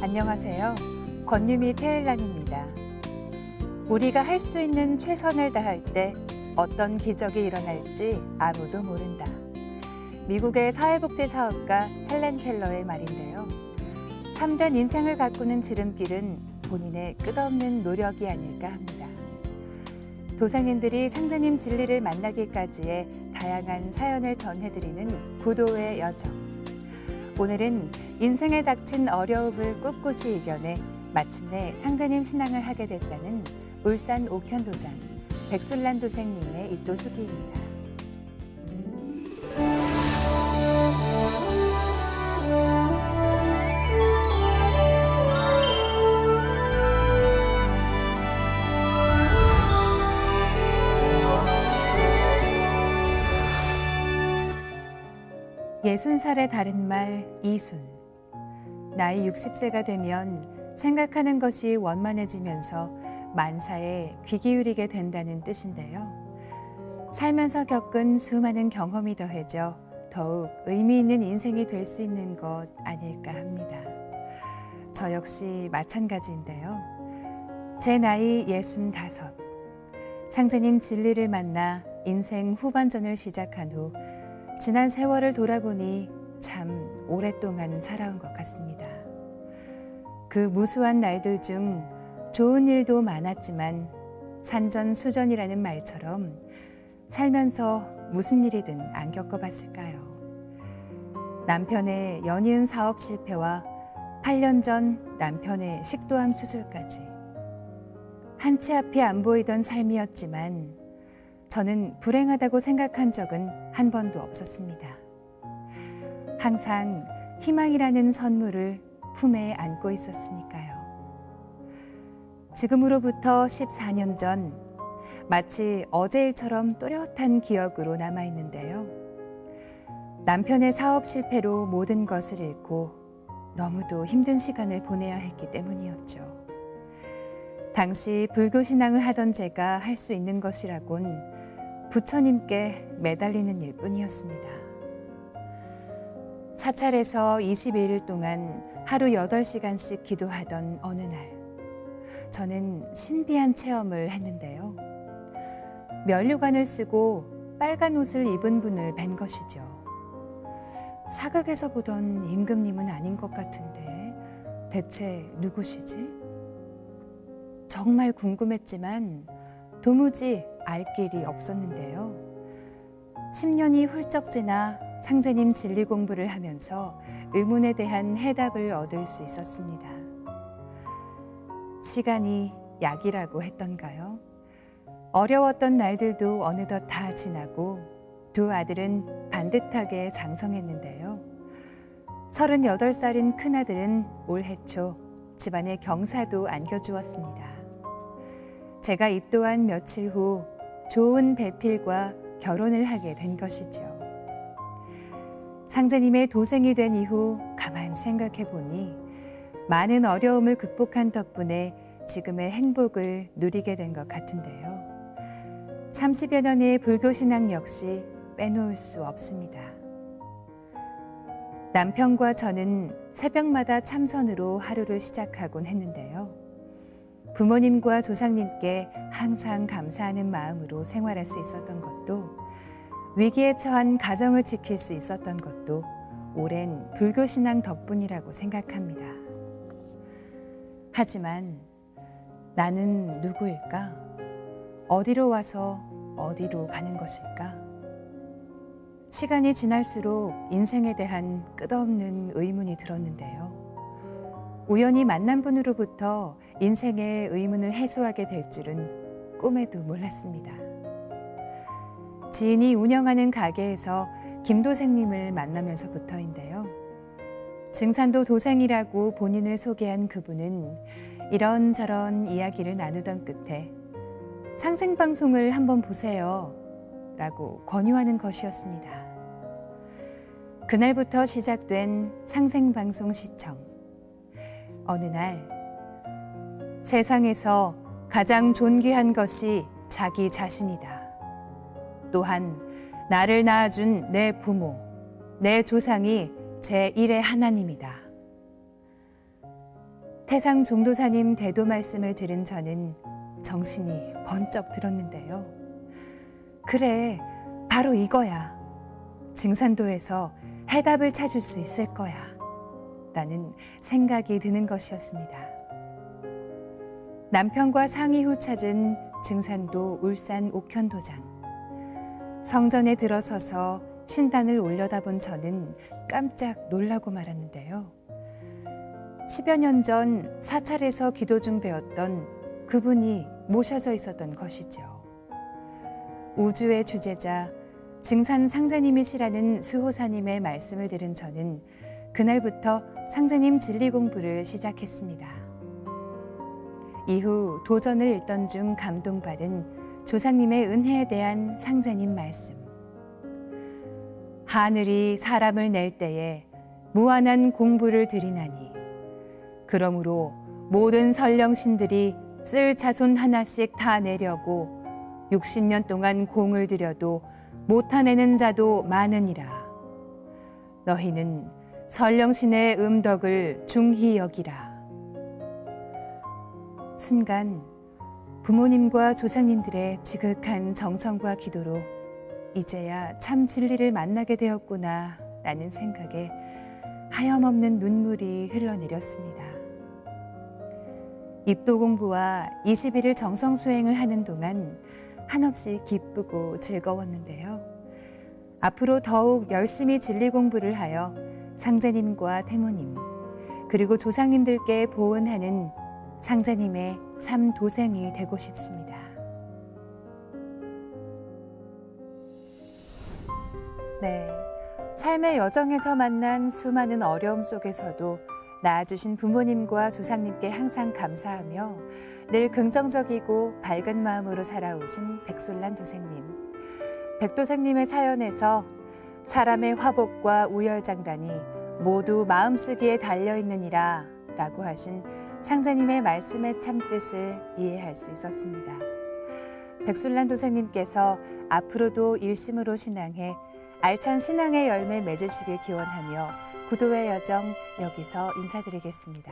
안녕하세요. 권유미 테일랑입니다. 우리가 할 수 있는 최선을 다할 때 어떤 기적이 일어날지 아무도 모른다. 미국의 사회복지 사업가 헬렌 켈러의 말인데요. 참된 인생을 가꾸는 지름길은 본인의 끝없는 노력이 아닐까 합니다. 도사님들이 상주님 진리를 만나기까지의 다양한 사연을 전해드리는 구도의 여정. 오늘은 인생에 닥친 어려움을 꿋꿋이 이겨내 마침내 상주님 신앙을 하게 됐다는 울산 옥현도장 백술란 도생님의 입도수기입니다. 예순살의 다른 말 이순. 나이 60세가 되면 생각하는 것이 원만해지면서 만사에 귀 기울이게 된다는 뜻인데요. 살면서 겪은 수많은 경험이 더해져 더욱 의미 있는 인생이 될 수 있는 것 아닐까 합니다. 저 역시 마찬가지인데요. 제 나이 65. 상주님 진리를 만나 인생 후반전을 시작한 후 지난 세월을 돌아보니 참 오랫동안 살아온 것 같습니다. 그 무수한 날들 중 좋은 일도 많았지만 산전수전이라는 말처럼 살면서 무슨 일이든 안 겪어봤을까요? 남편의 연이은 사업 실패와 8년 전 남편의 식도암 수술까지 한치 앞이 안 보이던 삶이었지만 저는 불행하다고 생각한 적은 한 번도 없었습니다. 항상 희망이라는 선물을 품에 안고 있었으니까요. 지금으로부터 14년 전 마치 어제 일처럼 또렷한 기억으로 남아있는데요. 남편의 사업 실패로 모든 것을 잃고 너무도 힘든 시간을 보내야 했기 때문이었죠. 당시 불교신앙을 하던 제가 할 수 있는 것이라곤 부처님께 매달리는 일뿐이었습니다. 사찰에서 21일 동안 하루 8시간씩 기도하던 어느 날, 저는 신비한 체험을 했는데요. 면류관을 쓰고 빨간 옷을 입은 분을 뵌 것이죠. 사극에서 보던 임금님은 아닌 것 같은데 대체 누구시지? 정말 궁금했지만 도무지 알 길이 없었는데요. 10년이 훌쩍 지나 상주님 진리 공부를 하면서 의문에 대한 해답을 얻을 수 있었습니다. 시간이 약이라고 했던가요? 어려웠던 날들도 어느덧 다 지나고 두 아들은 반듯하게 장성했는데요. 38살인 큰아들은 올해 초 집안에 경사도 안겨주었습니다. 제가 입도한 며칠 후 좋은 배필과 결혼을 하게 된 것이죠. 상주님의 도생이 된 이후 가만 생각해 보니 많은 어려움을 극복한 덕분에 지금의 행복을 누리게 된 것 같은데요. 30여 년의 불교신앙 역시 빼놓을 수 없습니다. 남편과 저는 새벽마다 참선으로 하루를 시작하곤 했는데요. 부모님과 조상님께 항상 감사하는 마음으로 생활할 수 있었던 것도, 위기에 처한 가정을 지킬 수 있었던 것도 오랜 불교신앙 덕분이라고 생각합니다. 하지만 나는 누구일까? 어디로 와서 어디로 가는 것일까? 시간이 지날수록 인생에 대한 끝없는 의문이 들었는데요. 우연히 만난 분으로부터 인생의 의문을 해소하게 될 줄은 꿈에도 몰랐습니다. 지인이 운영하는 가게에서 김도생님을 만나면서부터인데요. 증산도 도생이라고 본인을 소개한 그분은 이런저런 이야기를 나누던 끝에 상생방송을 한번 보세요 라고 권유하는 것이었습니다. 그날부터 시작된 상생방송 시청. 어느 날 세상에서 가장 존귀한 것이 자기 자신이다. 또한 나를 낳아준 내 부모, 내 조상이 제1의 하나님이다. 태상 종도사님 대도 말씀을 들은 저는 정신이 번쩍 들었는데요. 그래, 바로 이거야. 증산도에서 해답을 찾을 수 있을 거야. 라는 생각이 드는 것이었습니다. 남편과 상의 후 찾은 증산도 울산 옥현도장. 성전에 들어서서 신단을 올려다본 저는 깜짝 놀라고 말았는데요. 10여 년 전 사찰에서 기도 중 배웠던 그분이 모셔져 있었던 것이죠. 우주의 주제자 증산 상제님이시라는 수호사님의 말씀을 들은 저는 그날부터 상제님 진리 공부를 시작했습니다. 이후 도전을 읽던 중 감동받은 조상님의 은혜에 대한 상제님 말씀. 하늘이 사람을 낼 때에 무한한 공부를 드리나니 그러므로 모든 선령신들이 쓸 자손 하나씩 다 내려고 60년 동안 공을 들여도 못하내는 자도 많으니라. 너희는 선령신의 음덕을 중히 여기라. 순간 부모님과 조상님들의 지극한 정성과 기도로 이제야 참 진리를 만나게 되었구나 라는 생각에 하염없는 눈물이 흘러내렸습니다. 입도 공부와 20일을 정성 수행을 하는 동안 한없이 기쁘고 즐거웠는데요. 앞으로 더욱 열심히 진리 공부를 하여 상제님과 태모님 그리고 조상님들께 보은하는 상제님의 참 도생이 되고 싶습니다. 네, 삶의 여정에서 만난 수많은 어려움 속에서도 낳아주신 부모님과 조상님께 항상 감사하며 늘 긍정적이고 밝은 마음으로 살아오신 백솔란 도생님. 백도생님의 사연에서 사람의 화복과 우열장단이 모두 마음쓰기에 달려있느니라 라고 하신 상제님의 말씀의 참뜻을 이해할 수 있었습니다. 백솔란 도생님께서 앞으로도 일심으로 신앙해 알찬 신앙의 열매 맺으시길 기원하며 구도의 여정 여기서 인사드리겠습니다.